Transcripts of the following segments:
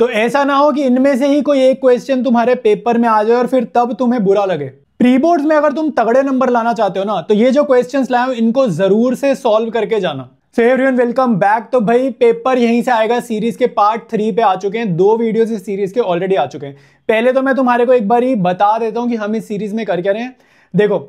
तो ऐसा ना हो कि इनमें से ही कोई एक क्वेश्चन तुम्हारे पेपर में आ जाए और फिर तब तुम्हें बुरा लगे। प्री बोर्ड्स में अगर तुम तगड़े नंबर लाना चाहते हो ना, तो ये जो क्वेश्चंस लाए हो इनको जरूर से सॉल्व करके जाना। So everyone welcome back. तो भाई पेपर यहीं से आएगा। सीरीज के पार्ट 3 पे आ चुके हैं, 2 वीडियोस इस सीरीज के ऑलरेडी आ चुके हैं। पहले तो मैं तुम्हारे को एक बार ही बता देता हूं कि हम इस सीरीज में कर क्या रहे हैं। देखो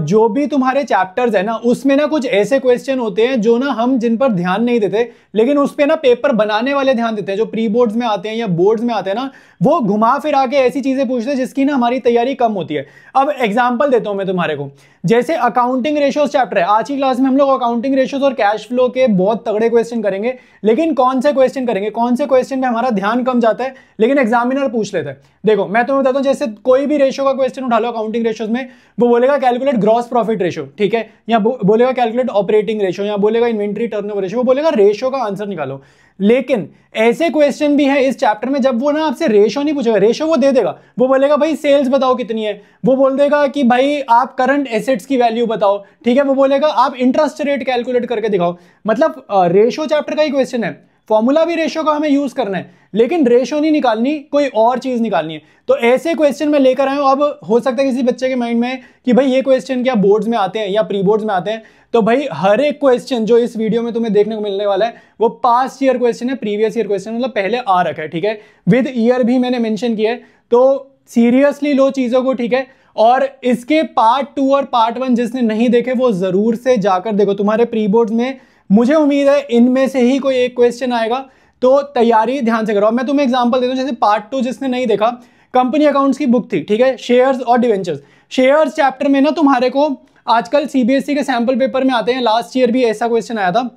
जो भी तुम्हारे चैप्टर्स है ना, उसमें ना कुछ ऐसे क्वेश्चन होते हैं जो ना हम जिन पर ध्यान नहीं देते, लेकिन उस पे ना पेपर बनाने वाले ध्यान देते हैं। जो प्री बोर्ड्स में आते हैं या बोर्ड्स में आते हैं ना, वो घुमा फिरा के ऐसी चीजें पूछते हैं जिसकी ना हमारी तैयारी कम होती है। अब एग्जांपल देता हूं मैं तुम्हारे को। जैसे अकाउंटिंग रेशियोज चैप्टर है, आज की क्लास में हम लोग अकाउंटिंग रेशियोज और कैश फ्लो के बहुत तगड़े क्वेश्चन करेंगे। लेकिन कौन से क्वेश्चन करेंगे, कौन से क्वेश्चन में हमारा ध्यान कम जाता है लेकिन एग्जामिनर पूछ लेता है। देखो मैं तुम्हें बताता हूं, जैसे कोई भी रेशियो का क्वेश्चन उठा लो अकाउंटिंग रेशियोज में, वो बोलेगा कैलकुलेट ग्रॉस प्रॉफिट रेशियो, ठीक है, या बोलेगा कैलकुलेट ऑपरेटिंग रेशियो, या बोलेगा इन्वेंट्री टर्नओवर रेशियो, वो बोलेगा रेशियो का आंसर निकालो। लेकिन ऐसे क्वेश्चन भी है इस चैप्टर में जब वो ना आपसे रेशियो नहीं पूछेगा, रेशियो वो दे देगा। वो बोलेगा भाई सेल्स बताओ कितनी है, वो बोल देगा कि भाई आप करंट एसेट्स की वैल्यू बताओ, ठीक है, वो बोलेगा आप इंटरेस्ट रेट कैलकुलेट करके दिखाओ। मतलब रेशियो चैप्टर का ही क्वेश्चन है, फॉर्मूला भी रेशियो का हमें यूज करना है, लेकिन रेशियो नहीं निकालनी, कोई और चीज निकालनी है। तो ऐसे क्वेश्चन मैं लेकर आया हूं। अब हो सकता है किसी बच्चे के माइंड में कि भाई ये क्वेश्चन क्या बोर्ड्स में आते हैं या प्री बोर्ड्स में आते हैं, तो भाई हर एक क्वेश्चन जो इस वीडियो में तुम्हें देखने को मिलने वाला है वो पास्ट ईयर क्वेश्चन है, प्रीवियस ईयर क्वेश्चन, मतलब पहले आ रखा है, ठीक है, विद ईयर भी मैंने मेंशन किया है। तो सीरियसली लो चीजों को, ठीक है। और इसके पार्ट 2 और पार्ट 1 जिसने नहीं देखे वो जरूर से जाकर देखो। तुम्हारे प्री बोर्ड्स में मुझे उम्मीद है इनमें से ही कोई एक क्वेश्चन आएगा, तो तैयारी ध्यान से करो। मैं तुम्हें एग्जांपल देता हूं, जैसे पार्ट 2 जिसने नहीं देखा, कंपनी अकाउंट्स की बुक थी, ठीक है, शेयर्स और डिवेंचर्स। शेयर्स चैप्टर में ना तुम्हारे को आजकल सीबीएसई के सैंपल पेपर में आते हैं, लास्ट ईयर भी ऐसा क्वेश्चन आया था।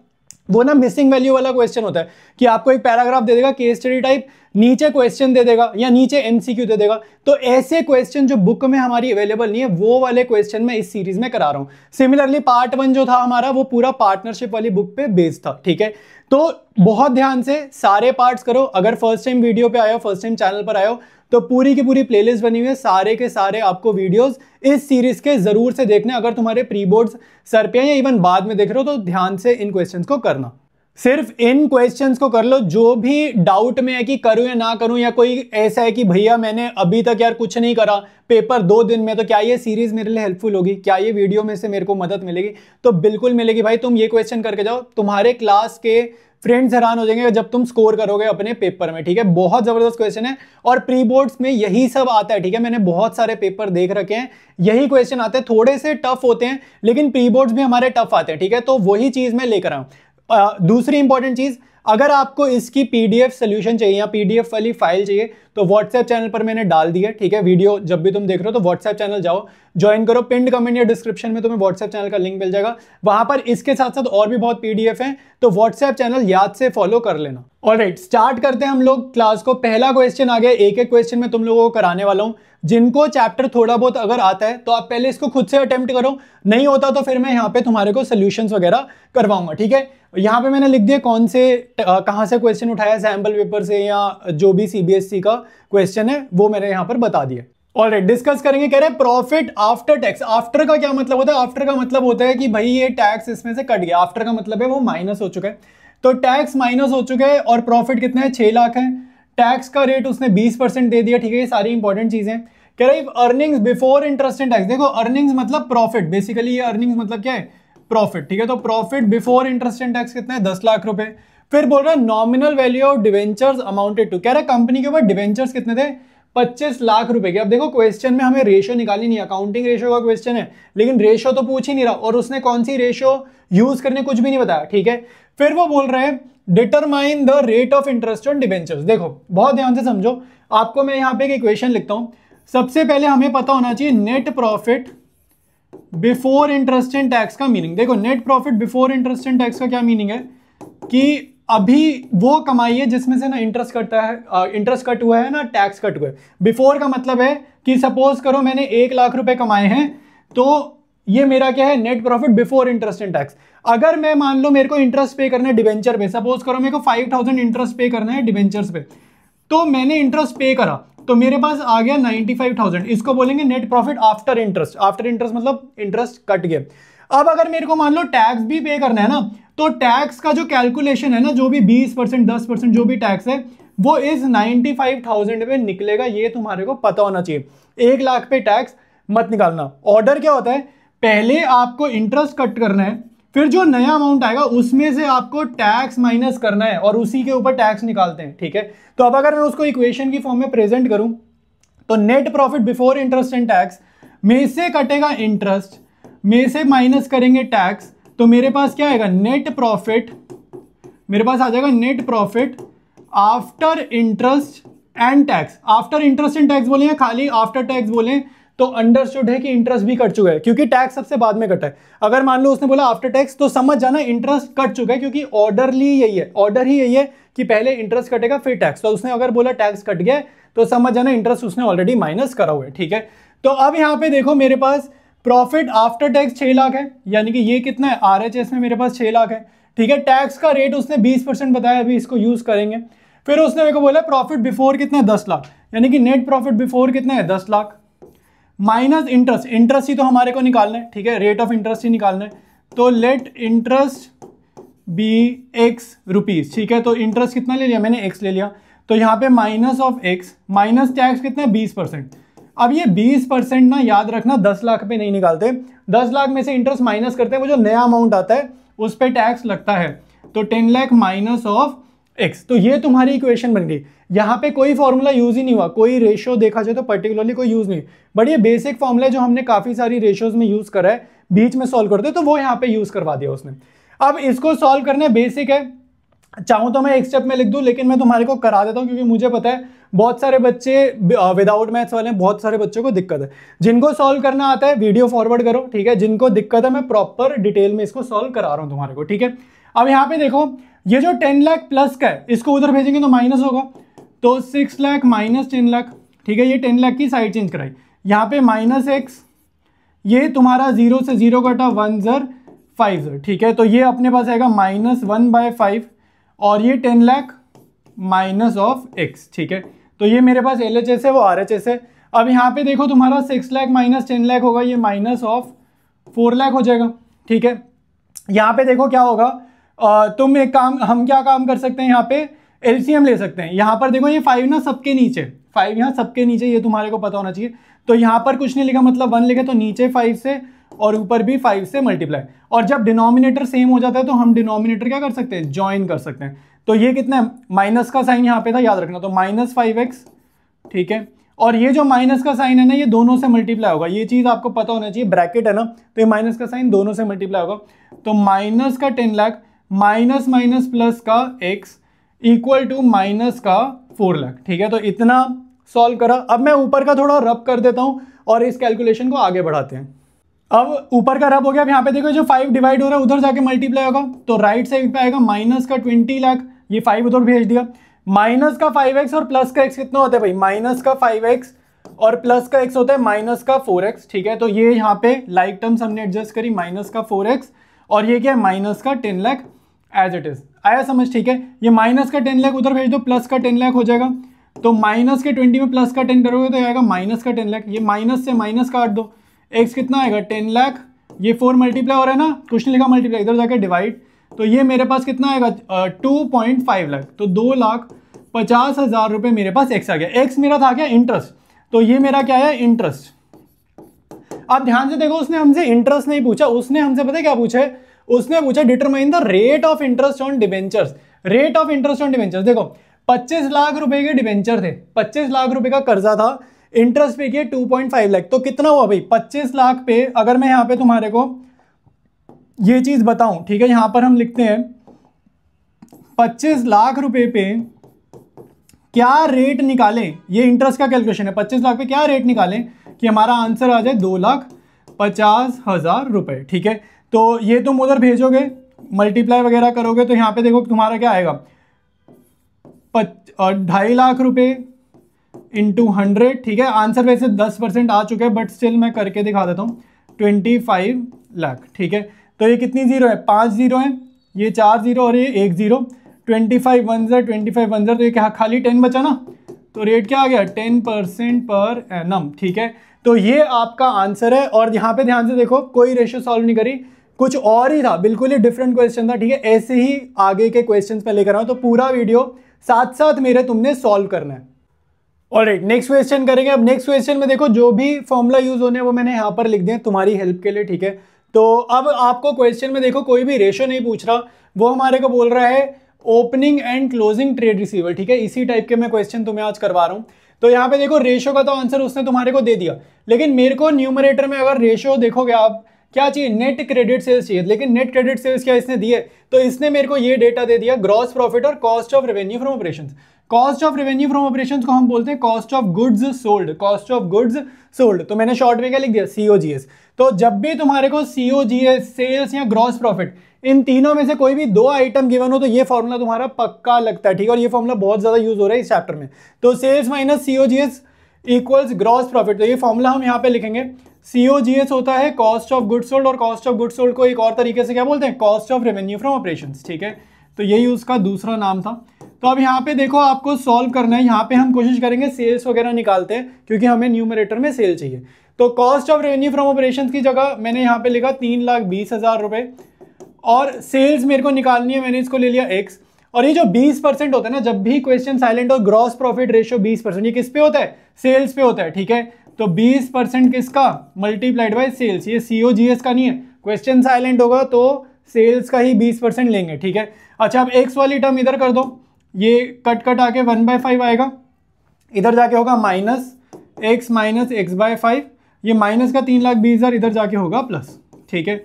वो ना मिसिंग वैल्यू वाला क्वेश्चन होता है कि आपको एक पैराग्राफ दे देगा केस स्टडी टाइप, नीचे क्वेश्चन दे देगा या नीचे एमसीक्यू दे देगा। तो ऐसे क्वेश्चन जो बुक में हमारी अवेलेबल नहीं है, वो वाले क्वेश्चन मैं इस सीरीज में करा रहा हूं। सिमिलरली पार्ट 1 जो था हमारा, वो पूरा पार्टनरशिप वाली बुक पे बेस्ड था, ठीक है। तो बहुत ध्यान से सारे पार्ट्स करो। अगर फर्स्ट टाइम वीडियो पे आयो, फर्स्ट टाइम चैनल पर आयो, तो पूरी की पूरी प्लेलिस्ट बनी हुई है, सारे के सारे आपको वीडियोस इस सीरीज के जरूर से देखने। अगर तुम्हारे प्री बोर्ड्स सर पे हैं या इवन बाद में देख रहे हो, तो ध्यान से इन क्वेश्चंस को करना। सिर्फ इन क्वेश्चंस को कर लो। जो भी डाउट में है कि करूं या ना करूं, या कोई ऐसा है कि भैया मैंने अभी तक यार कुछ नहीं करा, पेपर 2 दिन में, तो क्या ये सीरीज मेरे लिए हेल्पफुल होगी, क्या ये वीडियो में से मेरे को मदद मिलेगी? तो बिल्कुल मिलेगी भाई। तुम ये क्वेश्चन करके जाओ, तुम्हारे क्लास के फ्रेंड्स हैरान हो जाएंगे जब तुम स्कोर करोगे अपने पेपर में, ठीक है। बहुत जबरदस्त क्वेश्चन है और प्री बोर्ड्स में यही सब आता है, ठीक है। मैंने बहुत सारे पेपर देख रखे हैं, यही क्वेश्चन आते हैं। थोड़े से टफ होते हैं लेकिन प्री बोर्ड्स भी हमारे टफ आते हैं, ठीक है। तो वही चीज मैं लेकर आऊं। दूसरी इंपॉर्टेंट चीज, अगर आपको इसकी पीडीएफ सोल्यूशन चाहिए या पीडीएफ वाली फाइल चाहिए, तो व्हाट्सएप चैनल पर मैंने डाल दी है, ठीक है। वीडियो जब भी तुम देख रहे हो तो व्हाट्सएप चैनल जाओ, ज्वाइन करो। पिंड कमेंट या डिस्क्रिप्शन में तुम्हें व्हाट्सएप चैनल का लिंक मिल जाएगा। वहां पर इसके साथ साथ और भी बहुत पीडीएफ हैं, तो व्हाट्सएप चैनल याद से फॉलो कर लेना। ऑलराइट, स्टार्ट करते हैं हम लोग क्लास को। पहला क्वेश्चन आ गया। एक एक क्वेश्चन में तुम लोगों को कराने वाला हूं। जिनको चैप्टर थोड़ा बहुत अगर आता है तो आप पहले इसको खुद से अटेम्प्ट करो, नहीं होता तो फिर मैं यहाँ पे तुम्हारे को सोल्यूशंस वगैरह करवाऊंगा, ठीक है। यहाँ पे मैंने लिख दिया कौन से कहाँ से क्वेश्चन उठाया, सैंपल पेपर से या जो भी सीबीएसई का क्वेश्चन है वो मैंने यहाँ पर बता दिया। ऑलराइट, डिस्कस करेंगे। कह रहे हैं प्रॉफिट आफ्टर टैक्स। आफ्टर का क्या मतलब होता है? आफ्टर का मतलब होता है कि भाई ये टैक्स इसमें से कट गया। आफ्टर का मतलब है वो माइनस हो चुका है, तो टैक्स माइनस हो चुका है। और प्रॉफिट कितना है? 6 लाख है। टैक्स का रेट उसने 20% दे दिया, ठीक है। ये सारी इंपॉर्टेंट चीजें। कह रहे earnings before interest and tax. देखो अर्निंग्स मतलब प्रॉफिट, बेसिकली ये अर्निंग्स मतलब क्या है? प्रॉफिट, ठीक है। तो profit before interest and tax कितना है? 10 लाख रुपए। फिर बोल रहा है nominal value of debentures amounted to. कह रहा है कंपनी के ऊपर डिवेंचर्स कितने थे? 25 लाख रुपए के। अब देखो क्वेश्चन में हमें रेशियो निकालनी नहीं है, अकाउंटिंग रेशियो का क्वेश्चन है, लेकिन रेशियो तो पूछ ही नहीं रहा और उसने कौन सी रेशियो यूज करने कुछ भी नहीं बताया, ठीक है। फिर वो बोल रहे हैं determine the rate of interest on debentures. देखो बहुत ध्यान से समझो, आपको मैं यहाँ पे एक इक्वेशन लिखता हूं। सबसे पहले हमें पता होना चाहिए net profit before interest and tax का मीनिंग। देखो net profit before interest and tax का क्या मीनिंग है कि अभी वो कमाई है जिसमें से ना इंटरेस्ट कटता है, इंटरेस्ट कट हुआ है ना, टैक्स कट हुआ है। बिफोर का मतलब है कि सपोज करो मैंने 1 लाख रुपए कमाए हैं, तो ये मेरा क्या है? Net profit before interest and tax. अगर मैं मान लो मेरे को इंटरेस्ट पे करना है डिवेंचर पे, सपोज करो मेरे को 5000 इंटरेस्ट पे करना है डिवेंचर्स पे, तो मैंने इंटरेस्ट पे करा तो मेरे पास आ गया 95,000। इसको बोलेंगे net profit after interest. After interest मतलब इंटरेस्ट कट गया। अब अगर मेरे को मान लो टैक्स भी पे करना है ना, तो टैक्स का जो कैलकुलेशन है ना, जो भी 20%, 10% जो भी टैक्स है, वो इस 95,000 में निकलेगा, ये तुम्हारे को पता होना चाहिए। 1 लाख पे टैक्स मत निकालना। ऑर्डर क्या होता है, पहले आपको इंटरेस्ट कट करना है, फिर जो नया अमाउंट आएगा उसमें से आपको टैक्स माइनस करना है और उसी के ऊपर टैक्स निकालते हैं, ठीक है। तो अब अगर मैं उसको इक्वेशन की फॉर्म में प्रेजेंट करूं तो net profit before interest and tax में से कटेगा इंटरेस्ट, में से माइनस करेंगे टैक्स, तो मेरे पास क्या आएगा, नेट प्रॉफिट, मेरे पास आ जाएगा net profit after interest and tax. After interest and tax बोले या खाली आफ्टर टैक्स बोले तो अंडरस्टूड है कि इंटरेस्ट भी कट चुका है, क्योंकि टैक्स सबसे बाद में कटा है। अगर मान लो उसने बोला आफ्टर टैक्स तो समझ जाना इंटरेस्ट कट चुका है, क्योंकि ऑर्डरली यही है, ऑर्डर ही यही है कि पहले इंटरेस्ट कटेगा फिर टैक्स। तो उसने अगर बोला टैक्स कट गया तो समझ जाना इंटरेस्ट उसने ऑलरेडी माइनस करा हुआ है, ठीक है। तो अब यहाँ पे देखो मेरे पास प्रॉफिट आफ्टर टैक्स 6 लाख है, यानी कि ये कितना है, RHS में मेरे पास 6 लाख है, ठीक है। टैक्स का रेट उसने 20% बताया, अभी इसको यूज करेंगे। फिर उसने मेरे को बोला प्रॉफिट बिफोर कितना है, 10 लाख, यानी कि नेट प्रॉफिट बिफोर कितना है, 10 लाख माइनस इंटरेस्ट, इंटरेस्ट ही तो हमारे को निकालना है, ठीक है, रेट ऑफ इंटरेस्ट ही निकालना है। तो let interest be X rupees, ठीक है। तो इंटरेस्ट कितना ले लिया मैंने, एक्स ले लिया, तो यहाँ पे minus of x, minus tax कितना है, 20%। अब ये 20% ना याद रखना 10 लाख पे नहीं निकालते, 10 लाख में से इंटरेस्ट माइनस करते हैं, वो जो नया अमाउंट आता है उस पर टैक्स लगता है। तो 10 लाख माइनस ऑफ एक्स, तो ये तुम्हारी इक्वेशन बन गई। यहाँ पे कोई फॉर्मूला यूज ही नहीं हुआ, कोई रेशियो देखा जाए तो पर्टिकुलरली कोई यूज नहीं, बट ये बेसिक फॉर्मूला जो हमने काफी सारी रेशियोज में यूज करा है, बीच में सॉल्व करते तो वो यहाँ पे यूज करवा दिया उसने। अब इसको सॉल्व करना बेसिक है, चाहूं तो मैं एक स्टेप में लिख दूं, लेकिन मैं तुम्हारे को करा देता हूं, क्योंकि मुझे पता है बहुत सारे बच्चे विदाउट मैथ्स वाले हैं, बहुत सारे बच्चों को दिक्कत है। जिनको सॉल्व करना आता है वीडियो फॉरवर्ड करो, ठीक है, जिनको दिक्कत है मैं प्रॉपर डिटेल में इसको सॉल्व करा रहा हूं तुम्हारे को, ठीक है। अब यहाँ पे देखो ये जो 10 लाख प्लस का है इसको उधर भेजेंगे तो माइनस होगा, तो 6 लाख माइनस 10 लाख, ठीक है। ये 10 लाख की साइड चेंज कराई, यहाँ पे माइनस एक्स, ये तुम्हारा 0 से 0 कटा 1 ज़र 5 ज़र, ठीक है। तो ये अपने पास आएगा -1/5 और ये 10 लाख माइनस ऑफ एक्स, ठीक है। तो ये मेरे पास LHS है, वो RHS है। अब यहाँ पे देखो तुम्हारा 6 लाख माइनस 10 लाख होगा, ये माइनस ऑफ 4 लाख हो जाएगा, ठीक है। यहाँ पे देखो क्या होगा, तुम एक काम, हम क्या काम कर सकते हैं, यहाँ पे LCM ले सकते हैं। यहाँ पर देखो ये 5 ना सबके नीचे, 5 यहाँ सबके नीचे, ये तुम्हारे को पता होना चाहिए। तो यहाँ पर कुछ नहीं लिखा, मतलब 1 लिखा, तो नीचे 5 से और ऊपर भी 5 से मल्टीप्लाई। और जब डिनोमिनेटर सेम हो जाता है तो हम डिनोमिनेटर क्या कर सकते हैं, ज्वाइन कर सकते हैं। तो ये कितना है, माइनस का साइन यहाँ पे था, याद रखना, तो -5x, ठीक है। और ये जो माइनस का साइन है ना, ये दोनों से मल्टीप्लाई होगा, ये चीज आपको पता होना चाहिए, ब्रैकेट है ना, तो ये माइनस का साइन दोनों से मल्टीप्लाई होगा। तो माइनस का 10 लाख माइनस माइनस प्लस का x इक्वल टू माइनस का 4 लाख, ठीक है। तो इतना सॉल्व करा। अब मैं ऊपर का थोड़ा रब कर देता हूं और इस कैलकुलेशन को आगे बढ़ाते हैं। अब ऊपर का रब हो गया। अब यहाँ पे देखो जो 5 डिवाइड हो रहा है उधर जाके मल्टीप्लाई होगा, तो राइट साइड पे आएगा माइनस का 20 लाख, ये 5 उधर भेज दिया, माइनस का 5x और प्लस का x कितना होता है भाई, माइनस का 5x और प्लस का x होता है माइनस का 4x, ठीक है। तो ये यहाँ पे लाइक टर्म्स हमने एडजस्ट करी, माइनस का 4x और ये क्या है, माइनस का 10 लाख एज इट इज, आया समझ, ठीक है। ये माइनस का 10 लाख उधर भेज दो, प्लस का 10 लाख हो जाएगा, तो माइनस के 20 में प्लस का 10 करोगे तो आएगा माइनस का 10 लाख, ये माइनस से माइनस काट दो, x कितना आएगा 10 लाख, ये 4 मल्टीप्लाई हो रहा है ना, कुछ नहीं लिखा मल्टीप्लाई, इधर जाकर डिवाइड, तो ये मेरे पास कितना आएगा 2.5 लाख, तो 2,50,000 रुपए मेरे पास x आ गया। x मेरा था क्या, इंटरेस्ट, तो ये मेरा क्या है, इंटरेस्ट। अब ध्यान से देखो, उसने हमसे इंटरेस्ट नहीं पूछा, उसने हमसे पता है क्या पूछा है, उसने पूछा determine the rate of interest on debentures. Rate of interest on debentures, देखो 25 लाख रुपए के डिबेंचर थे, 25 लाख रुपए का कर्जा था, इंटरेस्ट पे किया 2.5 लाख, तो कितना हुआ भाई 25 लाख पे, अगर मैं यहाँ पे तुम्हारे को ये चीज बताऊं, ठीक है, यहां पर हम लिखते हैं 25 लाख रुपए पे क्या रेट निकालें, ये इंटरेस्ट का कैलकुलेशन है, 25 लाख पे क्या रेट निकालें कि हमारा आंसर आ जाए 2,50,000 रुपए, ठीक है। तो ये तुम उधर भेजोगे, मल्टीप्लाई वगैरह करोगे, तो यहाँ पे देखो तुम्हारा क्या आएगा 2.5 लाख रुपए इंटू 100, ठीक है। आंसर वैसे 10% आ चुका है, बट स्टिल मैं करके दिखा देता हूँ, 25 लाख, ठीक है। तो ये कितनी जीरो है, 5 जीरो है, ये 4 जीरो और ये 1 जीरो, 25 1 ज़र 25 1 ज़र, तो ये क्या खाली 10 बचा ना, तो रेट क्या आ गया 10% पर एनम, ठीक है। तो ये आपका आंसर है। और यहाँ पे ध्यान से देखो, कोई रेशियो सॉल्व नहीं करी, कुछ और ही था, बिल्कुल ही डिफरेंट क्वेश्चन था, ठीक है। ऐसे ही आगे के क्वेश्चंस पे लेकर आऊँ, तो पूरा वीडियो साथ साथ मेरे तुमने सॉल्व करना है। ऑलराइट, नेक्स्ट क्वेश्चन करेंगे। अब नेक्स्ट क्वेश्चन में देखो जो भी फॉर्मूला यूज होने हैं वो मैंने यहाँ पर लिख दिए तुम्हारी हेल्प के लिए, ठीक है। तो अब आपको क्वेश्चन में देखो कोई भी रेशो नहीं पूछ रहा, वो हमारे को बोल रहा है opening and closing trade receivable, ठीक है। इसी टाइप के मैं क्वेश्चन तुम्हें आज करवा रहा हूँ। तो यहाँ पे देखो रेशो का तो आंसर उसने तुम्हारे को दे दिया, लेकिन मेरे को न्यूमरेटर में अगर रेशो देखोगे आप, क्या चाहिए, नेट क्रेडिट सेल्स चाहिए। लेकिन नेट क्रेडिट सेल्स क्या इसने दिए, तो इसने मेरे को ये डेटा दे दिया ग्रॉस प्रॉफिट और cost of revenue from operations. Cost of revenue from operations को हम बोलते हैं cost of goods sold, cost of goods sold. तो मैंने शॉर्ट में क्या लिख दिया, सीओजीएस। तो जब भी तुम्हारे को सीओजीएस, सेल्स या ग्रॉस प्रॉफिट, इन तीनों में से कोई भी दो आइटम गिवन हो तो ये फॉर्मूला तुम्हारा पक्का लगता है, ठीक है। और ये फॉर्मूला बहुत ज्यादा यूज हो रहा है इस चैप्टर में। तो sales minus COGS equals gross profit, तो ये फॉर्मूला हम यहाँ पे लिखेंगे। सीओजीएस होता है कॉस्ट ऑफ गुड्स सोल्ड, और कॉस्ट ऑफ गुड्स सोल्ड को एक और तरीके से क्या बोलते हैं, cost of revenue from operations, ठीक है। तो यही उसका दूसरा नाम था। तो अब यहाँ पे देखो आपको सॉल्व करना है। यहाँ पे हम कोशिश करेंगे सेल्स वगैरह निकालते हैं, क्योंकि हमें न्यूमरेटर में सेल चाहिए। तो cost of revenue from operations की जगह मैंने यहाँ पे लिखा 3,20,000 रुपए, और सेल्स मेरे को निकालनी है, मैंने इसको ले लिया x। और ये जो 20% होता है ना, जब भी क्वेश्चन साइलेंट और ग्रॉस प्रॉफिट रेशियो 20%, ये किस पे होता है, सेल्स पे होता है, ठीक है। तो 20% किसका, मल्टीप्लाइड बाय सेल्स, ये सीओजीएस का नहीं है। क्वेश्चन साइलेंट होगा तो सेल्स का ही 20% लेंगे, ठीक है। अच्छा, अब x वाली टर्म इधर कर दो, ये कट कट आके 1/5 आएगा, इधर जाके होगा -x/5, ये माइनस का 3,20,000 इधर जाके होगा प्लस, ठीक है।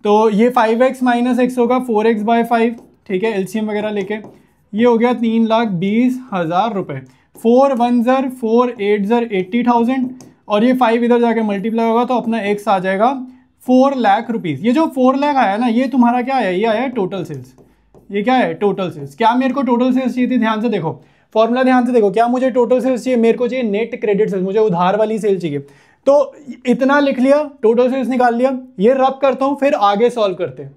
तो ये 5x - x होगा 4x/5, ठीक है। एलसीएम वगैरह लेके ये हो गया 3,20,000 रुपए। 4 1 ज़र 4 8 ज़र 80,000, और ये 5 इधर जाके मल्टीप्लाई होगा तो अपना x आ जाएगा 4 लाख रुपीज़। ये जो 4 लाख आया ना, ये तुम्हारा क्या आया, ये आया टोटल सेल्स। ये क्या है, टोटल सेल्स। क्या मेरे को टोटल सेल्स चाहिए थी, ध्यान से देखो फॉर्मूला, ध्यान से देखो, क्या मुझे टोटल सेल्स चाहिए, मेरे को चाहिए नेट क्रेडिट सेल्स, मुझे उधार वाली सेल चाहिए। तो इतना लिख लिया, टोटल सेल्स निकाल लिया। ये रब करता हूं, फिर आगे सॉल्व करते हैं।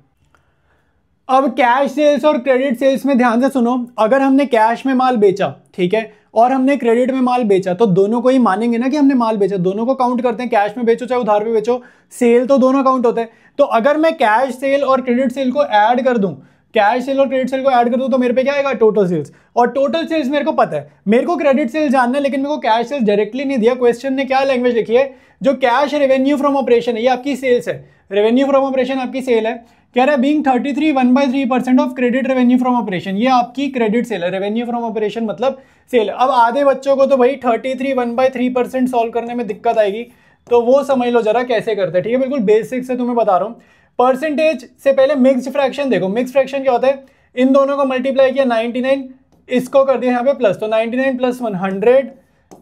अब कैश सेल्स और क्रेडिट सेल्स में ध्यान से सुनो, अगर हमने कैश में माल बेचा, ठीक है, और हमने क्रेडिट में माल बेचा, तो दोनों को ही मानेंगे ना कि हमने माल बेचा, दोनों को काउंट करते हैं। कैश में बेचो चाहे उधार में बेचो, सेल तो दोनों काउंट होते हैं। तो अगर मैं कैश सेल और क्रेडिट सेल को ऐड कर दूं, कैश सेल और क्रेडिट सेल को ऐड कर दूं, तो मेरे पे क्या आएगा, टोटल सेल्स। और टोटल सेल्स मेरे को पता है, मेरे को क्रेडिट सेल जानना है, लेकिन मेरे को कैश सेल्स डायरेक्टली नहीं दिया। क्वेश्चन ने क्या लैंग्वेज लिखी है, जो कैश रेवेन्यू फ्रॉम ऑपरेशन है, ये आपकी सेल्स है। रेवेन्यू फ्रॉम ऑपरेशन आपकी सेल है। कह रहा है being 33 1/3% of credit revenue from operation, ये आपकी क्रेडिट सेल है। रेवेन्यू फ्रॉम ऑपरेशन मतलब सेल। अब आधे बच्चों को तो भाई 33 1/3% सॉल्व करने में दिक्कत आएगी, तो वो समझ लो जरा कैसे करते हैं, ठीक है। बिल्कुल बेसिक से तुम्हें बता रहा हूँ। परसेंटेज से पहले मिक्स्ड फ्रैक्शन देखो, मिक्स्ड फ्रैक्शन क्या होता है, इन दोनों को मल्टीप्लाई किया 99, इसको कर दिया यहाँ पे प्लस, तो 99 +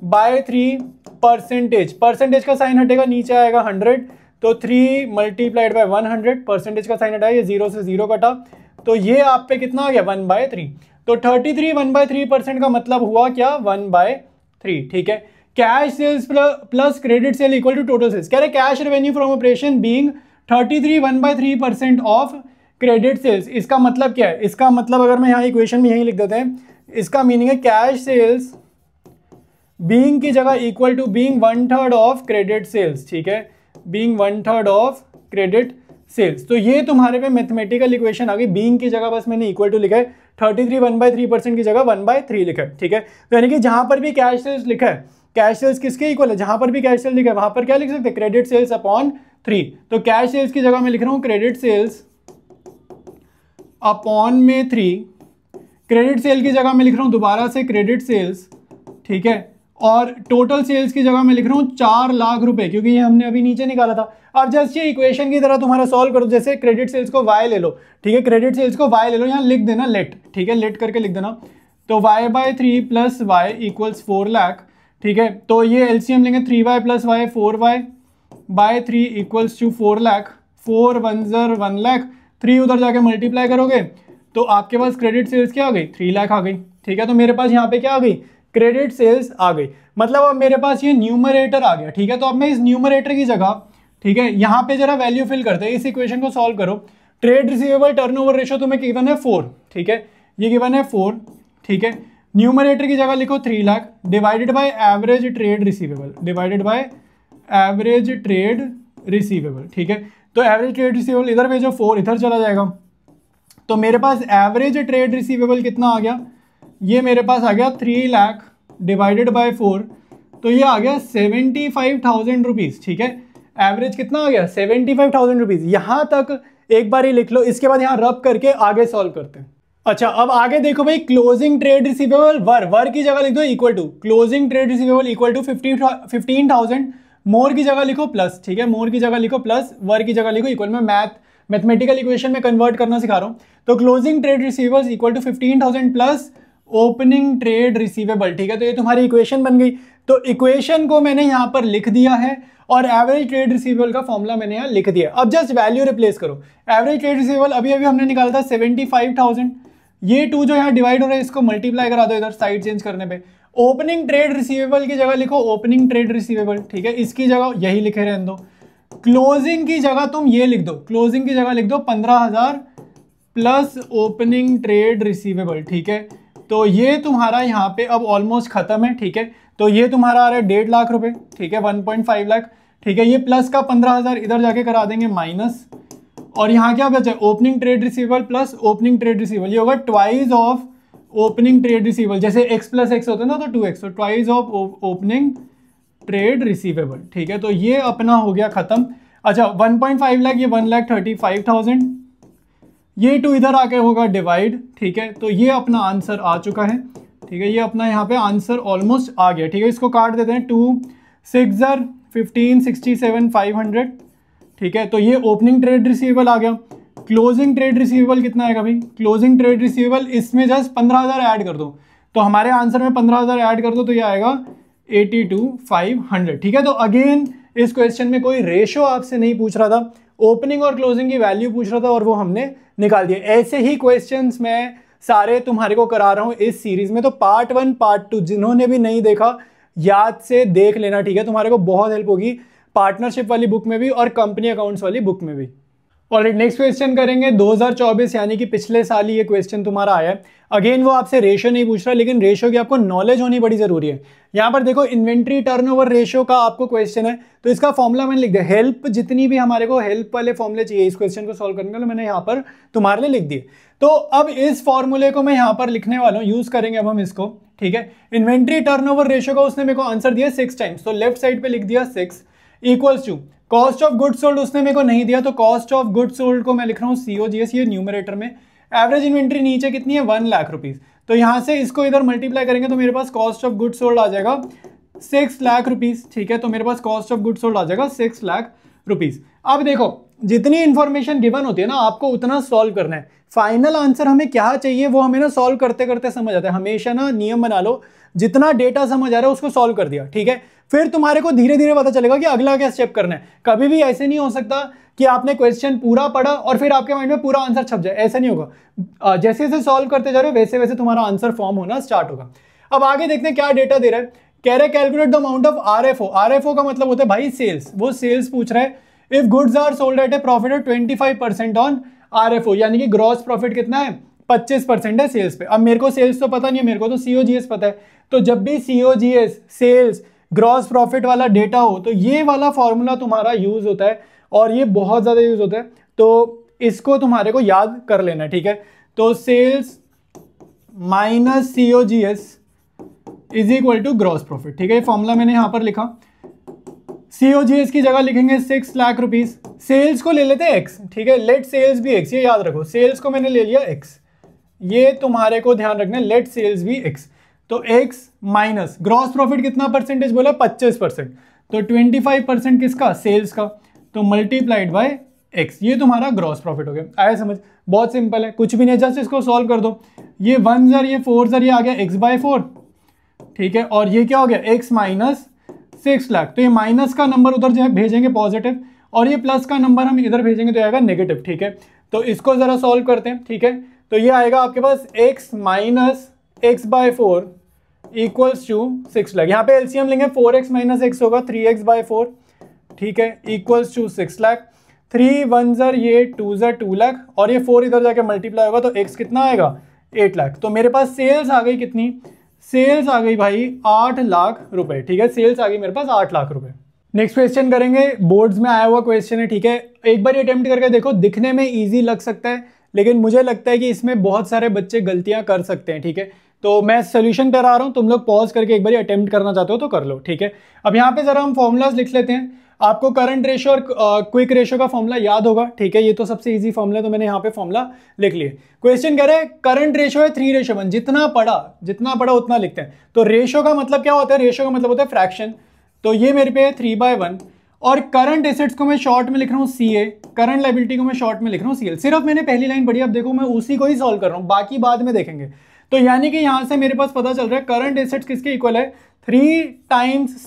100/3 परसेंटेज। परसेंटेज का साइन हटेगा, नीचे आएगा 100, तो 3 × 100, परसेंटेज का साइन हटाया, ये 0 से 0 कटा, तो ये आप पे कितना आ गया, 1/3। तो 33 1/3% का मतलब हुआ क्या, 1/3, ठीक है। Cash sales plus credit sale equal to total sales. कह रहे cash revenue from operation being 33 1/3% of credit sales. इसका मतलब क्या है, इसका मतलब अगर मैं यहाँ इक्वेशन में यही लिख देते हैं, इसका मीनिंग है कैश सेल्स बीइंग की जगह equal to being 1/3 of credit sales, ठीक है, बीइंग 1/3 ऑफ क्रेडिट सेल्स। तो ये तुम्हारे पे मैथमेटिकल इक्वेशन आ गई। बीइंग की जगह बस मैंने इक्वल टू लिखा है, 33 1/3% की जगह 1/3 लिखा है, ठीक है। तो यानी कि जहां पर भी कैश सेल्स लिखा है, कैश सेल्स किसके इक्वल है, जहां पर भी कैश सेल्स लिखा है वहां पर क्या लिख सकते हैं, क्रेडिट सेल्स अपॉन 3। तो कैश सेल्स की जगह मैं लिख रहा हूं क्रेडिट सेल्स अपॉन में 3। क्रेडिट सेल की जगह मैं लिख रहा हूं दोबारा से क्रेडिट सेल्स, ठीक है। और टोटल सेल्स की जगह मैं लिख रहा हूं 4 लाख रुपए, क्योंकि ये हमने अभी नीचे निकाला था। अब जस्ट ये इक्वेशन की तरह तुम्हारा सॉल्व करो, जैसे क्रेडिट सेल्स को y ले लो, ठीक है, क्रेडिट सेल्स को y ले लो, यहाँ लिख देना लेट, ठीक है, लेट करके लिख देना। तो y/3 + y = 4 लाख, ठीक है। तो ये एलसीएम लेंगे, 3y + y 4y/3 = 4 लाख। 4 1 ज़र 1 लाख, 3 उधर जाके मल्टीप्लाई करोगे तो आपके पास क्रेडिट सेल्स क्या आ गई, 3 लाख आ गई, ठीक है। तो मेरे पास यहाँ पे क्या आ गई, क्रेडिट सेल्स आ गई। मतलब अब मेरे पास ये न्यूमरेटर आ गया, ठीक है। तो अब मैं इस न्यूमरेटर की जगह, ठीक है, यहाँ पे जरा वैल्यू फिल करते हैं, इस इक्वेशन को सॉल्व करो। ट्रेड रिसीवेबल टर्नओवर रेशियो तुम्हें गिवन है 4, ठीक है, ये गिवन है 4, ठीक है। न्यूमरेटर की जगह लिखो 3 lakh divided by average trade receivable, divided by average trade receivable, ठीक है। तो एवरेज ट्रेड रिसीवेबल इधर भेजो, 4 इधर चला जाएगा, तो मेरे पास एवरेज ट्रेड रिसीवेबल कितना आ गया, ये मेरे पास आ गया 3 लाख डिवाइडेड बाय 4, तो ये आ गया 75,000 रुपीज़। ठीक है, एवरेज कितना आ गया 75,000 रुपीज़। यहाँ तक एक बार ही लिख लो, इसके बाद यहाँ रब करके आगे सॉल्व करते हैं। अच्छा, अब आगे देखो भाई, क्लोजिंग ट्रेड रिसीवेबल वर की जगह लिख दो equal to, closing trade receivable equal to 15,000, more की जगह लिखो प्लस। ठीक है, मोर की जगह लिखो प्लस, वर की जगह लिखो इक्वल। मैं मैथमेटिकल इक्वेशन में कन्वर्ट करना सिखा रहा हूँ। तो closing trade receivables equal to 15,000 plus opening trade receivable. ठीक है, तो ये तुम्हारी इक्वेशन बन गई। तो इक्वेशन को मैंने यहाँ पर लिख दिया है और एवरेज ट्रेड रिसीवेबल का फॉर्मूला मैंने यहाँ लिख दिया। अब जस्ट वैल्यू रिप्लेस करो। एवरेज ट्रेड रिसीवेबल अभी हमने निकाला था 75,000, ये 2 जो यहाँ डिवाइड हो रहा है इसको मल्टीप्लाई करा दो इधर साइड चेंज करने पे। ओपनिंग ट्रेड रिसीवेबल की जगह लिखो ओपनिंग ट्रेड रिसीवेबल। ठीक है, इसकी जगह यही लिखे रहने दो। क्लोजिंग की जगह तुम ये लिख दो, क्लोजिंग की जगह लिख दो 15,000 प्लस ओपनिंग ट्रेड रिसीवेबल। ठीक है, तो ये तुम्हारा यहाँ पे अब ऑलमोस्ट खत्म है। ठीक है, तो ये तुम्हारा आ रहा है 1.5 लाख रुपए। ठीक है, 1.5 लाख। ठीक है, ये प्लस का 15,000 इधर जाके करा देंगे माइनस, और यहाँ क्या बचा है opening trade receivable plus opening trade receivable, ये होगा twice of opening trade receivable. जैसे x प्लस x होता है ना, तो 2x, तो twice of opening trade receivable. ठीक है, तो ये अपना हो गया खत्म। अच्छा, 1.5 लाख, ये 1,35,000, ये 2 इधर आके होगा डिवाइड। ठीक है, तो ये अपना आंसर आ चुका है। ठीक है, ये अपना यहाँ पे आंसर ऑलमोस्ट आ गया। ठीक है, इसको काट देते हैं, 2 6 15 67 500। ठीक है, तो ये ओपनिंग ट्रेड रिसीवेबल आ गया। क्लोजिंग ट्रेड रिसीवेबल कितना आएगा भाई, क्लोजिंग ट्रेड रिसीवेबल इसमें जस्ट 15,000 ऐड कर दो, तो हमारे आंसर में 15,000 ऐड कर दो तो ये आएगा 82,500। ठीक है, तो अगेन इस क्वेश्चन में कोई रेशो आपसे नहीं पूछ रहा था, ओपनिंग और क्लोजिंग की वैल्यू पूछ रहा था और वो हमने निकाल दिया। ऐसे ही क्वेश्चंस मैं सारे तुम्हारे को करा रहा हूं इस सीरीज में, तो पार्ट 1 पार्ट 2 जिन्होंने भी नहीं देखा याद से देख लेना। ठीक है, तुम्हारे को बहुत हेल्प होगी पार्टनरशिप वाली बुक में भी और कंपनी अकाउंट्स वाली बुक में भी। और नेक्स्ट क्वेश्चन करेंगे 2024, यानी कि पिछले साल ही ये क्वेश्चन तुम्हारा आया है। अगेन वो आपसे रेशो नहीं पूछ रहा, लेकिन रेशो की आपको नॉलेज होनी बड़ी जरूरी है। यहाँ पर देखो इन्वेंट्री टर्नओवर रेशो का आपको क्वेश्चन है, तो इसका फॉर्मूला मैंने लिख दिया। हेल्प जितनी भी हमारे को हेल्प वाले फॉर्मूले चाहिए इस क्वेश्चन को सॉल्व करने के लिए, मैंने यहाँ पर तुम्हारे लिए लिख दिए। तो अब इस फॉर्मूले को मैं यहाँ पर लिखने वाला हूँ, यूज करेंगे अब हम इसको। ठीक है, इन्वेंट्री टर्नओवर रेशो का उसने मेरे को आंसर दिया 6 टाइम्स, तो लेफ्ट साइड पे लिख दिया 6 equals to cost of goods sold, उसने मेरे को नहीं दिया, तो कॉस्ट ऑफ गुड्स सोल्ड को मैं लिख रहा हूँ COGS, ये न्यूमरेटर में। एवरेज इन्वेंट्री नीचे कितनी है 1 लाख रुपीज, तो यहाँ से इसको इधर मल्टीप्लाई करेंगे तो मेरे पास कॉस्ट ऑफ गुड्स सोल्ड आ जाएगा 6 लाख रुपीज। ठीक है, तो मेरे पास कॉस्ट ऑफ गुड्स सोल्ड आ जाएगा 6 लाख रुपीज। अब देखो जितनी इंफॉर्मेशन गिवन होती है ना, आपको उतना सॉल्व करना है। फाइनल आंसर हमें क्या चाहिए वो हमें ना सॉल्व करते करते समझ आता है। हमेशा ना नियम बना लो, जितना डेटा समझ आ रहा है उसको सॉल्व कर दिया। ठीक है, फिर तुम्हारे को धीरे धीरे पता चलेगा कि अगला क्या स्टेप करना है। कभी भी ऐसे नहीं हो सकता कि आपने क्वेश्चन पूरा पढ़ा और फिर आपके माइंड में पूरा आंसर छप जाए, ऐसा नहीं होगा। जैसे जैसे सॉल्व करते जा रहे हो वैसे वैसे तुम्हारा आंसर फॉर्म होना स्टार्ट होगा। अब आगे देखते हैं क्या डेटा दे रहा है। कह रहे calculate the amount of RFO। RFO का मतलब होता है भाई सेल्स, वो सेल्स पूछ रहा है। If goods are sold at a profit of 25% on RFO, यानी कि ग्रॉस प्रॉफिट कितना है 25% है सेल्स पे। अब मेरे को सेल्स तो पता नहीं है, मेरे को तो COGS पता है। तो जब भी COGS सेल्स ग्रॉस प्रॉफिट वाला डेटा हो तो ये वाला फॉर्मूला तुम्हारा यूज होता है, और ये बहुत ज्यादा यूज होता है, तो इसको तुम्हारे को याद कर लेना है। ठीक है, तो sales minus COGS is equal to gross profit. ठीक है, ये फॉर्मूला मैंने यहां पर लिखा। COGS की जगह लिखेंगे 6 लाख रुपीज, सेल्स को ले लेते हैं X। ठीक है, लेट सेल्स भी X, ये याद रखो, सेल्स को मैंने ले लिया X, ये तुम्हारे को ध्यान रखना है, लेट सेल्स भी X। तो X माइनस ग्रॉस प्रॉफिट कितना परसेंटेज बोला 25%, तो 25% किसका सेल्स का, तो मल्टीप्लाइड बाय X, ये तुम्हारा ग्रॉस प्रॉफिट हो गया। आया समझ, बहुत सिंपल है, कुछ भी नहीं, जस्ट इसको सॉल्व कर दो। ये 1 ज़र ये 4 ज़र ये आ गया X/4। ठीक है, और ये क्या हो गया X माइनस 6 लाख, तो ये माइनस का नंबर उधर जो है भेजेंगे पॉजिटिव, और ये प्लस का नंबर हम इधर भेजेंगे तो आएगा नेगेटिव। ठीक है, तो इसको जरा सॉल्व करते हैं। ठीक है, तो ये आएगा आपके पास X minus X/4 equals to 6 lakh. यहाँ पे एलसीएम लेंगे, 4x माइनस x होगा 3x/4। ठीक है, इक्वल्स टू 6 लाख। 3 1 ज़र ये 2 ज़र 2 लाख, और ये 4 इधर जाके मल्टीप्लाई होगा तो x कितना आएगा 8 लाख। तो मेरे पास सेल्स आ गई कितनी, सेल्स आ गई भाई 8 लाख रुपए। ठीक है, सेल्स आ गई मेरे पास 8 लाख रुपए। नेक्स्ट क्वेश्चन करेंगे, बोर्ड्स में आया हुआ क्वेश्चन है। ठीक है, एक बार अटेम्प्ट करके देखो, दिखने में ईजी लग सकता है लेकिन मुझे लगता है कि इसमें बहुत सारे बच्चे गलतियां कर सकते हैं। ठीक है, तो मैं सोल्यूशन करा रहा हूँ, तुम लोग पॉज करके एक बार अटेम्प्ट करना चाहते हो तो कर लो, ठीक है। अब यहाँ पे जरा हम फॉर्मूलाज लिख लेते हैं। आपको करंट रेशो और क्विक रेशो का फॉर्मूला याद होगा, ठीक है, ये तो सबसे इजी फॉर्मूला, तो मैंने यहाँ पे फॉर्मूला लिख लिए। क्वेश्चन कह रहा है करंट रेशो है 3:1, जितना पड़ा उतना लिखते हैं। तो रेशो का मतलब क्या होता है, रेशो का मतलब होता है फ्रैक्शन, तो ये मेरे पे है 3/1। और करंट एसेट्स को मैं शॉर्ट में लिख रहा हूँ CA, करंट लायबिलिटी को मैं शॉर्ट में लिख रहा हूँ CL। सिर्फ मैंने पहली लाइन पढ़ी, अब देखो मैं उसी को ही सॉल्व कर रहा हूँ, बाकी बाद में देखेंगे। तो यानी कि यहां से मेरे पास पता चल रहा है करंट एसेट्स किसके इक्वल है, 3 टाइम्स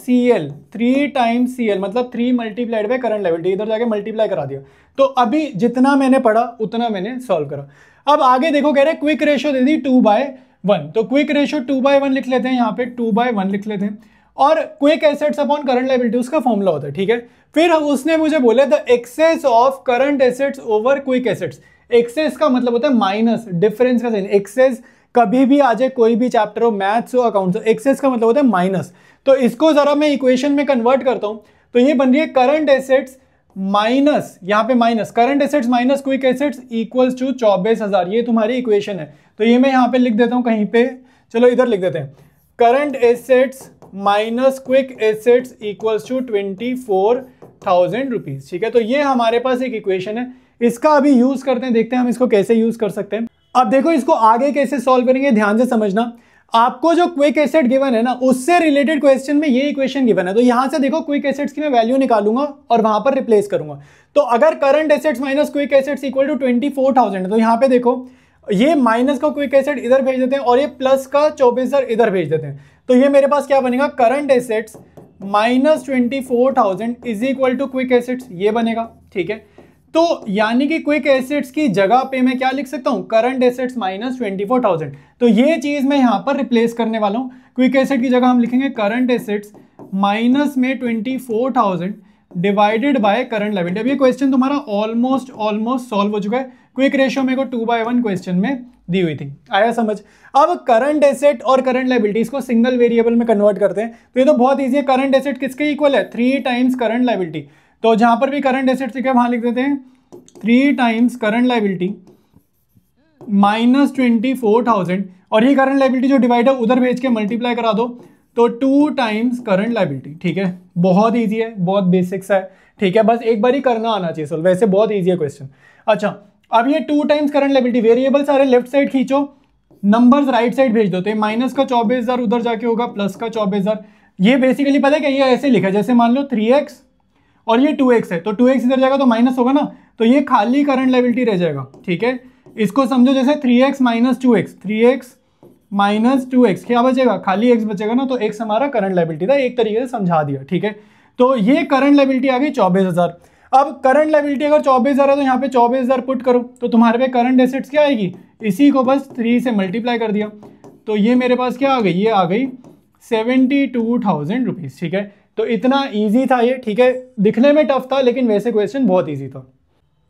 CL, मतलब 3 मल्टीप्लाइड बाय करंट लायबिलिटी, इधर जाके मल्टीप्लाई करा दिया। तो अभी जितना मैंने पढ़ा उतना मैंने सॉल्व करा। अब आगे देखो, कह रहे हैं क्विक रेशो दे दी 2/1, तो क्विक रेशो 2/1 लिख लेते हैं, यहाँ पे 2/1 लिख लेते हैं। और quick assets upon current liability उसका फॉर्मूला होता है, ठीक है। फिर उसने मुझे बोले the excess of current assets over quick assets. Excess का मतलब होता है माइनस, डिफरेंस का साइन। एक्सेस कभी भी आ जाए, कोई भी चैप्टर हो, मैथ्स हो, अकाउंट्स हो, एक्सेस का मतलब होता है माइनस। तो इसको जरा मैं इक्वेशन में कन्वर्ट करता हूं, तो ये बन रही है करंट एसेट्स माइनस, यहाँ पे minus current assets minus quick assets equals to 24,000। ये तुम्हारी इक्वेशन है। तो ये मैं यहाँ पे लिख देता हूं कहीं पे, चलो इधर लिख देते हैं, current assets minus quick assets equals to 24,000 rupees, ठीक है। तो ये हमारे पास एक इक्वेशन है, इसका अभी यूज करते हैं, देखते हैं हम इसको कैसे यूज कर सकते हैं। अब देखो इसको आगे कैसे सॉल्व करेंगे, ध्यान से समझना। आपको जो क्विक एसेट गिवन है ना, उससे रिलेटेड क्वेश्चन में ये इक्वेशन गिवन है, तो यहां से देखो क्विक एसेट्स की मैं वैल्यू निकालूंगा और वहां पर रिप्लेस करूंगा। तो अगर current assets minus quick assets equal to 24,000 है, तो यहां पे देखो ये माइनस का क्विक एसेट इधर भेज देते हैं और ये प्लस का 24,000 इधर भेज देते हैं। तो ये मेरे पास क्या बनेगा, current assets minus 24,000 is equal to quick assets, ये बनेगा, ठीक है। तो यानी कि क्विक एसेट्स की जगह पे मैं क्या लिख सकता हूं, करंट एसेट्स माइनस 24,000। तो ये चीज मैं यहां पर रिप्लेस करने वाला हूं। क्विक एसेट की जगह हम लिखेंगे करंट एसेट्स माइनस में 24,000 डिवाइडेड बाय करंट लायबिलिटी। अब ये क्वेश्चन तुम्हारा ऑलमोस्ट सॉल्व हो चुका है। क्विक रेशियो मेरे को 2/1 क्वेश्चन में दी हुई थी, आया समझ। अब करंट एसेट और करंट लायबिलिटीज को सिंगल वेरिएबल में कन्वर्ट करते हैं, तो ये तो बहुत ईजी है। करंट एसेट किसके इक्वल है, 3 टाइम्स करंट लायबिलिटी। तो जहां पर भी करंट एसेट लिखा है वहां लिख देते हैं 3 टाइम्स करंट लायबिलिटी माइनस 24,000, और ये करंट लायबिलिटी जो डिवाइड है उधर भेज के मल्टीप्लाई करा दो, तो 2 टाइम्स करंट लायबिलिटी, ठीक है। बहुत इजी है, बहुत बेसिक्स है, ठीक है, बस एक बार ही करना आना चाहिए सॉल्व, वैसे बहुत इजी है क्वेश्चन। अच्छा, अब ये 2 टाइम्स करंट लायबिलिटी, वेरिएबल सारे लेफ्ट साइड खींचो, नंबर्स राइट साइड भेज दो, तो माइनस का 24,000 उधर जाके होगा प्लस का 24,000। ये बेसिकली पता है क्या, ये ऐसे लिखा, जैसे मान लो 3x और ये 2x है, तो 2x इधर जाएगा तो माइनस होगा ना, तो ये खाली करंट लायबिलिटी रह जाएगा, ठीक है। इसको समझो जैसे 3x minus 2x, 3x minus 2x, क्या बचेगा, खाली x बचेगा ना, तो x हमारा करंट लायबिलिटी था, एक तरीके से समझा दिया, ठीक है। तो ये करंट लायबिलिटी आ गई 24,000। अब करंट लायबिलिटी अगर 24,000 है तो यहाँ पे 24,000 पुट करो, तो तुम्हारे पे करंट एसेट्स क्या आएगी, इसी को बस 3 से मल्टीप्लाई कर दिया, तो ये मेरे पास क्या आ गई, ये आ गई 72,000 रुपीज, ठीक है। तो इतना इजी था ये, ठीक है, दिखने में टफ था लेकिन वैसे क्वेश्चन बहुत इजी था।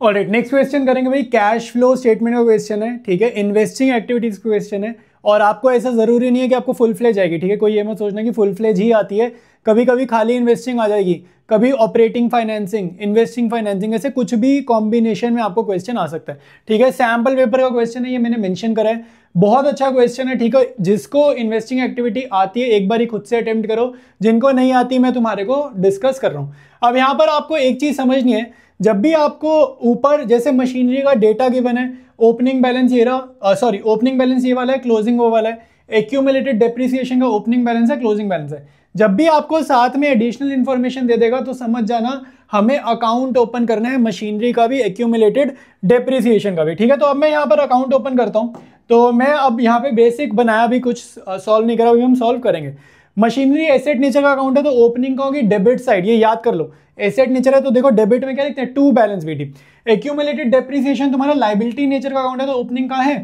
ऑलराइट, नेक्स्ट क्वेश्चन करेंगे भाई, कैश फ्लो स्टेटमेंट का क्वेश्चन है, ठीक है, इन्वेस्टिंग एक्टिविटीज क्वेश्चन है। और आपको ऐसा जरूरी नहीं है कि आपको फुल फ्लेज आएगी, ठीक है, कोई ये मत सोचना कि फुल फ्लेज ही आती है, कभी कभी खाली इन्वेस्टिंग आ जाएगी, कभी ऑपरेटिंग फाइनेंसिंग, इन्वेस्टिंग फाइनेंसिंग, ऐसे कुछ भी कॉम्बिनेशन में आपको क्वेश्चन आ सकता है, ठीक है। सैम्पल पेपर का क्वेश्चन है, ये मैंने मेंशन करा है, बहुत अच्छा क्वेश्चन है, ठीक है। जिसको इन्वेस्टिंग एक्टिविटी आती है एक बार ही खुद से अटेम्प्ट करो, जिनको नहीं आती मैं तुम्हारे को डिस्कस कर रहा हूँ। अब यहाँ पर आपको एक चीज समझनी है, जब भी आपको ऊपर जैसे मशीनरी का डेटा गिवन है, ओपनिंग बैलेंस ये रहा, सॉरी ओपनिंग बैलेंस ये वाला है, क्लोजिंग वो वाला है, एक्यूमुलेटेड डेप्रिसिएशन का ओपनिंग बैलेंस है, क्लोजिंग बैलेंस है। जब भी आपको साथ में एडिशनल इंफॉर्मेशन दे देगा तो समझ जाना हमें अकाउंट ओपन करना है, मशीनरी का भी, एक्यूमुलेटेड डेप्रिसिएशन का भी, ठीक है। तो अब मैं यहाँ पर अकाउंट ओपन करता हूँ, तो मैं अब यहाँ पे बेसिक बनाया भी, कुछ सॉल्व नहीं करा, अभी हम सॉल्व करेंगे। मशीनरी एसेट नेचर का अकाउंट है, तो ओपनिंग का होगी डेबिट साइड, ये याद कर लो, एसेट नेचर है तो देखो डेबिट में क्या लिखते हैं, to balance BT. Accumulated depreciation तुम्हारा लायबिलिटी नेचर का अकाउंट है, तो ओपनिंग का है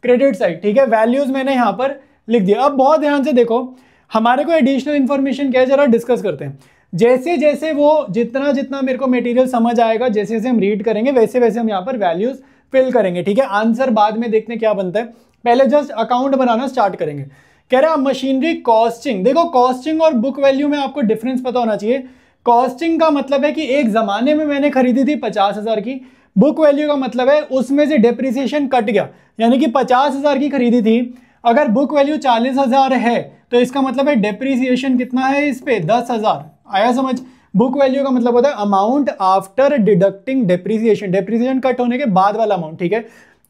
क्रेडिट साइड, ठीक है। वैल्यूज मैंने यहाँ पर लिख दिया। अब बहुत ध्यान से देखो, हमारे को एडिशनल इंफॉर्मेशन क्या है जरा डिस्कस करते हैं। जैसे जैसे वो जितना जितना मेरे को मटेरियल समझ आएगा, जैसे जैसे हम रीड करेंगे वैसे वैसे हम यहाँ पर वैल्यूज फिल करेंगे, ठीक है। आंसर बाद में देखने क्या बनता है, पहले जस्ट अकाउंट बनाना स्टार्ट करेंगे। कह रहा है मशीनरी कॉस्टिंग, देखो कॉस्टिंग और बुक वैल्यू में आपको डिफरेंस पता होना चाहिए। कॉस्टिंग का मतलब है कि एक जमाने में मैंने खरीदी थी 50,000 की, बुक वैल्यू का मतलब है उसमें से डेप्रिसिएशन कट गया, यानी कि 50,000 की खरीदी थी, अगर बुक वैल्यू 40,000 है तो इसका मतलब है डेप्रीसिएशन कितना है इस पे 10,000। आया समझ? बुक वैल्यू का मतलब होता है amount after deducting depreciation, depreciation cut होने के बाद वाला अमाउंट, ठीक है।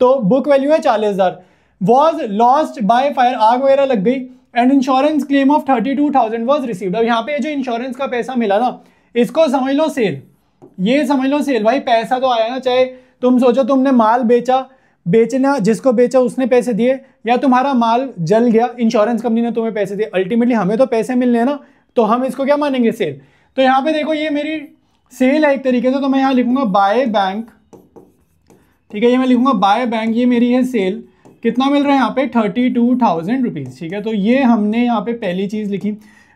तो बुक वैल्यू है 40,000, वॉज लॉस्ट बाय फायर, आग वगैरह लग गई, and insurance claim of 32,000 was received. अब यहाँ पे जो इंश्योरेंस का पैसा मिला ना, इसको समझ लो सेल, ये समझ लो सेल। भाई पैसा तो आया ना, चाहे तुम सोचो तुमने माल बेचा, बेचना जिसको बेचा उसने पैसे दिए, या तुम्हारा माल जल गया, इंश्योरेंस कंपनी ने तुम्हें पैसे दिए, अल्टीमेटली हमें तो पैसे मिलने हैं ना, तो हम इसको क्या मानेंगे? सेल। तो यहाँ पे देखो ये मेरी सेल है एक तरीके से, तो मैं यहाँ लिखूंगा बाय बैंक, ठीक है, ये मैं लिखूंगा बाय बैंक, ये मेरी है सेल। कितना मिल रहा है यहाँ पे? 32,000 रुपीज़, ठीक है। तो ये हमने यहाँ पे पहली चीज़ लिखी।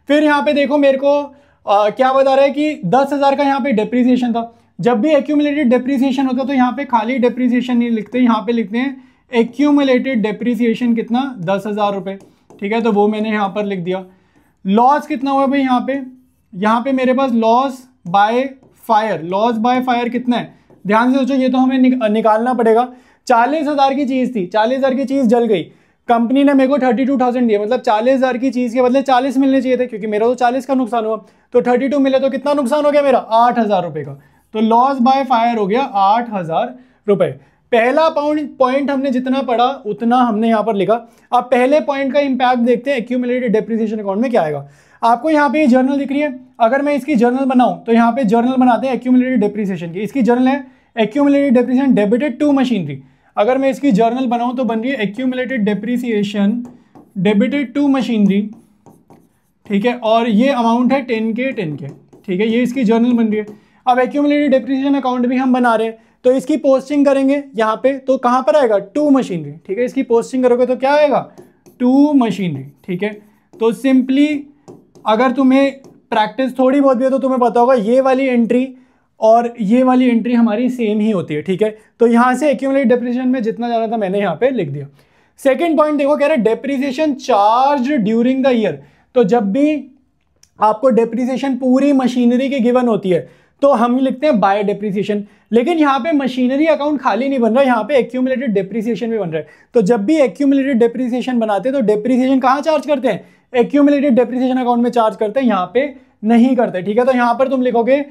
फिर यहाँ पे देखो मेरे को क्या बता रहा है कि 10,000 का यहाँ पे डेप्रीसिएशन था। जब भी एक्यूमुलेटेड डेप्रीसिएशन होता है तो यहाँ पे खाली डेप्रीसिएशन नहीं लिखते, यहाँ पे लिखते हैं एक्यूमुलेटेड डेप्रीसिएशन कितना? 10,000 रुपये, ठीक है। तो वो मैंने यहाँ पर लिख दिया। लॉस कितना हुआ भाई यहाँ पे मेरे पास loss by fire, loss by fire कितना है? ध्यान से सोचो, ये तो हमें निकालना पड़ेगा। 40,000 की चीज़ थी, 40,000 की चीज़ जल गई, कंपनी ने मेरे को 32,000 दिया, मतलब 40,000 की चीज़ के बदले 40 मिलने चाहिए थे, क्योंकि मेरा तो 40 का नुकसान हुआ, तो 32 मिले तो कितना नुकसान हो गया मेरा? 8,000 रुपये का। तो लॉस बाय फायर हो गया 8,000 रुपये। पहला पॉइंट हमने जितना पढ़ा उतना हमने यहाँ पर लिखा। अब पहले पॉइंट का इंपैक्ट देखते हैं एक्यूमुलेटेड डेप्रिसिएशन अकाउंट में क्या आएगा। आपको यहाँ पे जर्नल दिख रही है, अगर मैं इसकी जर्नल बनाऊं तो यहाँ पे जर्नल बनाते हैं एक्यूमुलेटेड डेप्रिसिएशन की। इसकी जर्नल है accumulated depreciation debited to machinery. अगर मैं इसकी जर्नल बनाऊं तो बन रही है accumulated depreciation debited to machinery, ठीक है, और ये अमाउंट है 10K, ठीक है, ये इसकी जर्नल बन रही है। अब एक्यूमुलेटेड डेप्रिसिएशन अकाउंट भी हम बना रहे हैं, तो इसकी पोस्टिंग करेंगे यहाँ पे, तो कहाँ पर आएगा? टू मशीनरी, ठीक है। इसकी पोस्टिंग करोगे तो क्या आएगा? टू मशीनरी, ठीक है। तो सिंपली अगर तुम्हें प्रैक्टिस थोड़ी बहुत भी है तो तुम्हें पता होगा ये वाली एंट्री और ये वाली एंट्री हमारी सेम ही होती है, ठीक है। तो यहाँ से एक्यूमुलेटेड डेप्रिसिएशन में जितना जाना था मैंने यहाँ पे लिख दिया। सेकंड पॉइंट देखो, कह रहे depreciation charge during the year. तो जब भी आपको डेप्रिसिएशन पूरी मशीनरी की गिवन होती है तो हम लिखते हैं बाय डेप्रिसिएशन, लेकिन यहाँ पे मशीनरी अकाउंट खाली नहीं बन रहा, यहाँ पे एक्यूमुलेटेड डेप्रिसिएशन भी बन रहा है। तो जब भी एक्यूमुलेटेड डेप्रिसिएशन बनाते हैं तो डेप्रिसिएशन कहाँ चार्ज करते हैं? एक्यूमुलेटेड डेप्रिसिएशन अकाउंट में चार्ज करते हैं, यहाँ पे नहीं करते, ठीक है। तो यहाँ पर तुम लिखोगे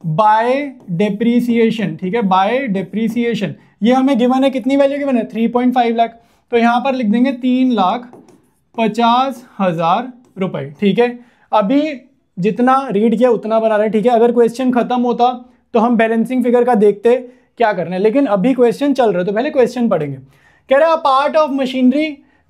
बाय डेप्रीसिएशन, ठीक है, बाय डेप्रीसिएशन। ये हमें गिवन है, कितनी वैल्यू गिवन है? 3.5 लाख। तो यहाँ पर लिख देंगे 3,50,000 रुपए, ठीक है। अभी जितना रीड किया उतना बना रहे हैं, ठीक है। अगर क्वेश्चन खत्म होता तो हम बैलेंसिंग फिगर का देखते क्या करना है, लेकिन अभी क्वेश्चन चल रहा है तो पहले क्वेश्चन पढ़ेंगे। कह रहा है part of machinery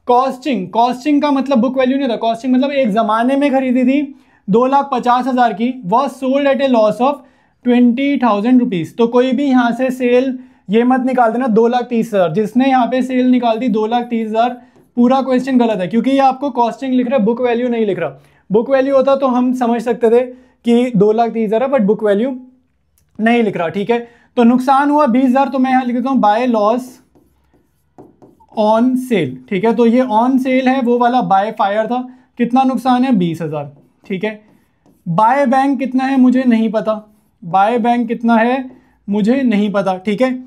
costing, costing का मतलब बुक वैल्यू नहीं था, कॉस्टिंग मतलब एक जमाने में खरीदी थी 2,50,000 की, was sold at A loss of 20,000 rupees. तो कोई भी यहाँ से सेल ये मत निकाल देना 2,30,000, जिसने यहाँ पे सेल निकाल दी 2,30,000, पूरा क्वेश्चन गलत है, क्योंकि ये आपको कॉस्टिंग लिख रहा है, बुक वैल्यू नहीं लिख रहा। बुक वैल्यू होता तो हम समझ सकते थे कि 2,30,000 है, बट बुक वैल्यू नहीं लिख रहा, ठीक है। तो नुकसान हुआ 20,000, तो मैं यहाँ लिख देता हूँ बाय लॉस ऑन सेल, ठीक है। तो ये ऑन सेल है, वो वाला बाय फायर था। कितना नुकसान है? 20,000, ठीक है। बाय बैंक कितना है मुझे नहीं पता, बाय बैंक कितना है मुझे नहीं पता, ठीक है।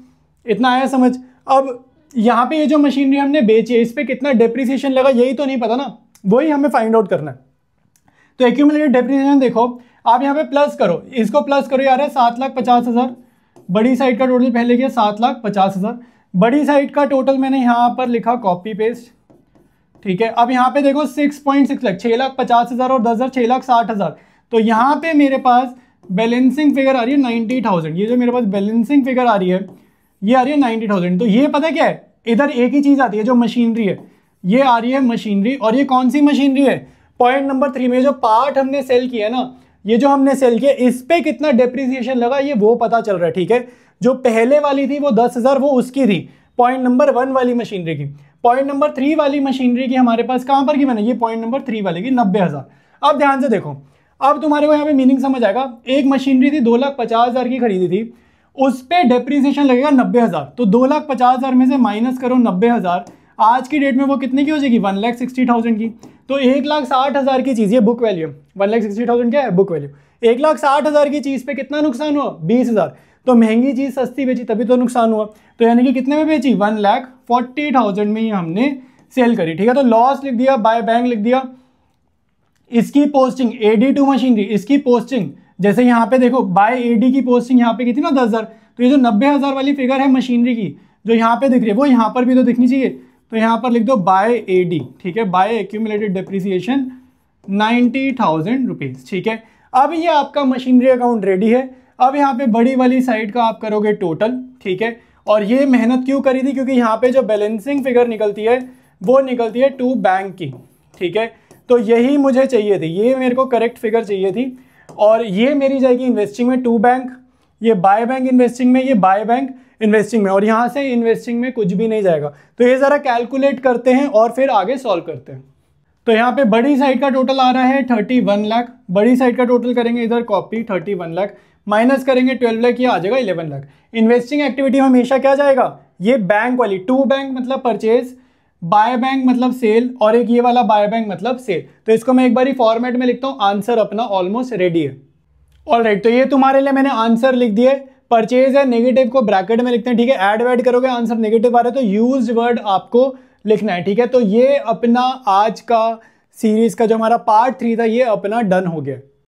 इतना आया समझ। अब यहाँ पे ये जो मशीनरी हमने बेची है इस पे कितना डेप्रिसिएशन लगा यही तो नहीं पता ना, वही हमें फाइंड आउट करना है। तो एक्यूमुलेटेड डेप्रिसिएशन देखो, आप यहाँ पे प्लस करो, इसको प्लस करो यार, 7,50,000 बड़ी साइड का टोटल पहले किया 7,50,000, बड़ी साइड का टोटल मैंने यहाँ पर लिखा कॉपी पेस्ट, ठीक है। अब यहाँ पे देखो 6.6 लाख, 6,50,000 और 10,000 6,60,000। तो यहाँ पे मेरे पास बैलेंसिंग फिगर आ रही है 90,000। ये जो मेरे पास बैलेंसिंग फिगर आ रही है ये आ रही है 90,000। तो ये पता क्या है, इधर एक ही चीज आती है जो मशीनरी है, ये आ रही है मशीनरी। और ये कौन सी मशीनरी है? पॉइंट नंबर 3 में जो पार्ट हमने सेल किया ना, ये जो हमने सेल किया इस पे कितना डेप्रिसिएशन लगा ये वो पता चल रहा है, ठीक है। जो पहले वाली थी वो 10,000 वो उसकी थी, पॉइंट नंबर 1 वाली मशीनरी की। पॉइंट नंबर 3 वाली मशीनरी की हमारे पास कहां पर की बना, ये पॉइंट नंबर 3 वाले की 90,000। अब ध्यान से देखो, अब तुम्हारे को यहाँ पे मीनिंग समझ आएगा। एक मशीनरी थी 2,50,000 की खरीदी थी, उस पे डेप्रिसिएशन लगेगा 90,000। तो 2,50,000 में से माइनस करो 90,000, आज की डेट में वो कितने की हो जाएगी? 1,60,000 की। तो 1,60,000 की चीज़, ये बुक वैल्यू 1,60,000 क्या है? Book value. 1,60,000 की चीज़ पे कितना नुकसान हुआ? 20,000। तो महंगी चीज़ सस्ती बेची तभी तो नुकसान हुआ। तो यानी कि कितने में बेची? 1,40,000 में ही हमने सेल करी, ठीक है। तो लॉस लिख दिया, बाय बैंक लिख दिया। इसकी पोस्टिंग एडी टू मशीनरी, इसकी पोस्टिंग जैसे यहाँ पे देखो बाय एडी की पोस्टिंग यहाँ पे की थी ना 10,000, तो ये जो 90,000 वाली फिगर है मशीनरी की जो यहाँ पे दिख रही है वो यहाँ पर भी तो दिखनी चाहिए। तो यहाँ पर लिख दो बाय एडी, ठीक है, बाय एक्यूमुलेटेड डेप्रिसिएशन 90,000 रुपीज, ठीक है। अब ये आपका मशीनरी अकाउंट रेडी है। अब यहाँ पे बड़ी वाली साइड का आप करोगे टोटल, ठीक है। और ये मेहनत क्यों करी थी, क्योंकि यहाँ पे जो बैलेंसिंग फिगर निकलती है वो निकलती है टू बैंक की, ठीक है। तो यही मुझे चाहिए थी, ये मेरे को करेक्ट फिगर चाहिए थी। और ये मेरी जाएगी इन्वेस्टिंग में टू बैंक, ये बाय बैंक इन्वेस्टिंग में, ये बाय बैंक इन्वेस्टिंग में, और यहाँ से इन्वेस्टिंग में कुछ भी नहीं जाएगा। तो ये ज़रा कैलकुलेट करते हैं और फिर आगे सॉल्व करते हैं। तो यहाँ पे बड़ी साइड का टोटल आ रहा है 31 लाख, बड़ी साइड का टोटल करेंगे इधर कॉपी 31 लाख, माइनस करेंगे 12 लाख, ये आ जाएगा 11 लाख। इन्वेस्टिंग एक्टिविटी में हमेशा क्या जाएगा, ये बैंक वाली, टू बैंक मतलब परचेज, बाय बैंक मतलब सेल, और एक ये वाला बाय बैंक मतलब सेल। तो इसको मैं एक बारी फॉर्मेट में लिखता हूँ, आंसर अपना ऑलमोस्ट रेडी है। ऑलराइट, तो ये तुम्हारे लिए मैंने आंसर लिख दिए। परचेज है, नेगेटिव को ब्रैकेट में लिखते हैं, ठीक है। ऐड वैड करोगे आंसर नेगेटिव आ रहा है तो यूज्ड वर्ड आपको लिखना है, ठीक है। तो ये अपना आज का सीरीज का जो हमारा पार्ट 3 था ये अपना डन हो गया।